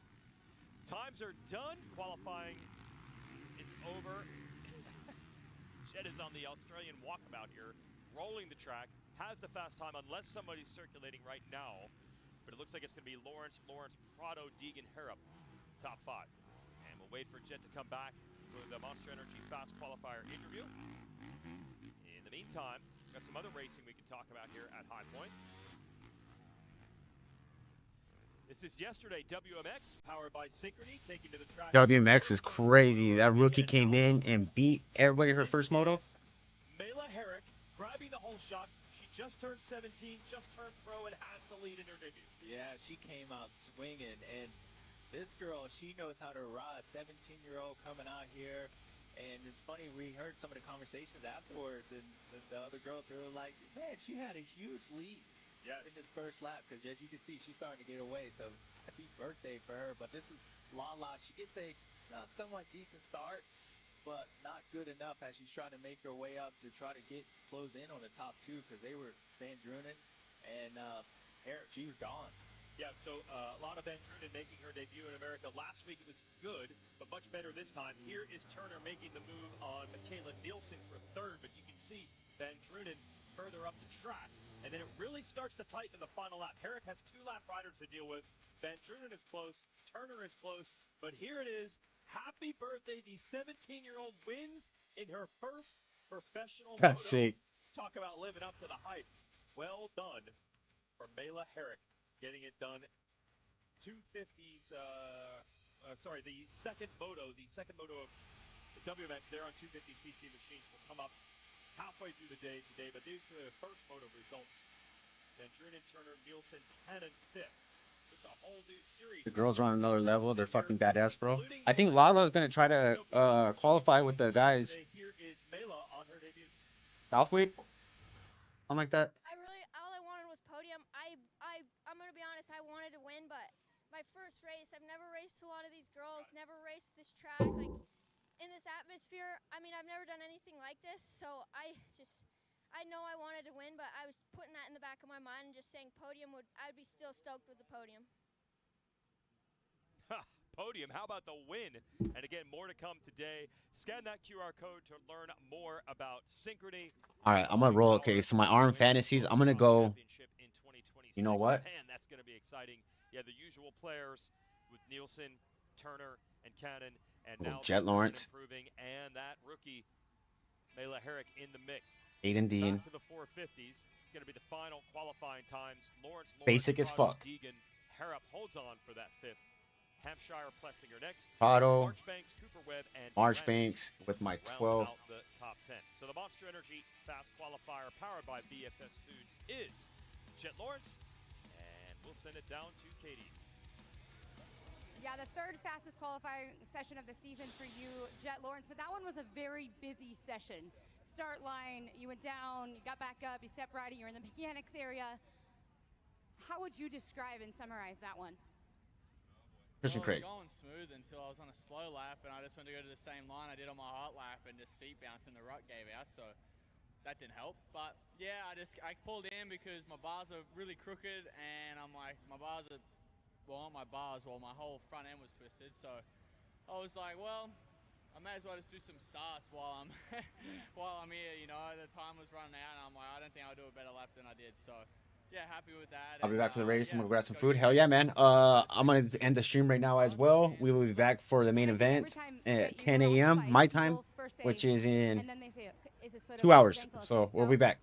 Times are done. Qualifying is over. Jet is on the Australian walkabout here, rolling the track, has the fast time unless somebody's circulating right now. But it looks like it's going to be Lawrence, Prado, Deegan, Harrop, top 5. And we'll wait for Jet to come back for the Monster Energy Fast Qualifier interview. In the meantime, got some other racing we can talk about here at High Point. This is yesterday WMX, powered by Synchrony, taking to the track. WMX is crazy. That rookie came in and beat everybody her first moto. Mela Herrick grabbing the whole shot. She just turned 17, just turned pro, and has the lead in her debut. Yeah, she came out swinging, and this girl, she knows how to ride. 17-year-old coming out here, and it's funny, we heard some of the conversations afterwards, and the other girls, they were like, man, she had a huge lead in this first lap, because as you can see, she's starting to get away, so happy birthday for her. But this is Lala. She gets a somewhat decent start, but not good enough as she's trying to make her way up to try to close in on the top two, because they were Van Drunen and she was gone. Yeah, so Lana Van Drunen making her debut in America. Last week it was good, but much better this time. Here is Turner making the move on Michaela Nielsen for third, but you can see Van Drunen further up the track. And then it really starts to tighten in the final lap. Herrick has 2 lap riders to deal with. Van Drunen is close. Turner is close. But here it is. Happy birthday. The 17-year-old wins in her first professional That's moto. sick. Talk about living up to the hype. Well done for Mela Herrick, getting it done. 250s, the second moto of the WMX there on 250cc machines will come up halfway through the day today, but these are the first moto results. Van Drunen, Turner, Nielsen, Cannon, 5th. It's a whole new series. The girls are on another level. They're fucking badass, bro. I think Lala is gonna try to qualify with the guys. Here is Mela on her debut. Southwick, something like that. All I wanted was podium. I'm gonna be honest, I wanted to win, but my first race, I've never raced a lot of these girls, never raced this track, like in this atmosphere. I mean, I've never done anything like this, so I know I wanted to win, but I was putting that in the back of my mind and just saying podium I'd be still stoked with the podium. Podium, how about the win? And again, more to come today. Scan that QR code to learn more about Synchrony. All right, I'm gonna roll. Okay, so my ARM fantasies, I'm gonna go. You know what? Man, that's gonna be exciting. Yeah, the usual players with Nielsen, Turner, and Cannon, and now Jet Lawrence, improving, and that rookie Mela Herrick in the mix. Aiden Dean. Back to the 450s. It's gonna be the final qualifying times. Lawrence, Basic as fuck. Deegan, Harrop holds on for that 5th. Hampshire Plessinger next. Prado, Marchbanks, Cooper Webb, and Marchbanks with my 12. out the top 10. So the Monster Energy Fast Qualifier powered by BFS Foods is Jet Lawrence, and we'll send it down to Katie. Yeah, the 3rd fastest qualifying session of the season for you, Jet Lawrence, but that one was a very busy session. Start line, you went down, you got back up, you stepped right, you're in the mechanics area. How would you describe and summarize that one? Christian Craig. It was going smooth until I was on a slow lap, and I just went to go to the same line I did on my hot lap, and just seat bounce and the rut gave out, so that didn't help. But yeah, I pulled in because my bars are really crooked, and I'm like, my bars are, well, not my bars, well, my whole front end was twisted, so I was like, well, I may as well just do some starts while I'm while I'm here, you know. The time was running out, and I'm like, I don't think I'll do a better lap than I did, so yeah, happy with that. I'll be back for the race. I'm gonna grab some food. Hell yeah, man. I'm gonna end the stream right now as well. We will be back for the main event at 10 a.m. my time, which is in 2 hours. So we'll be back.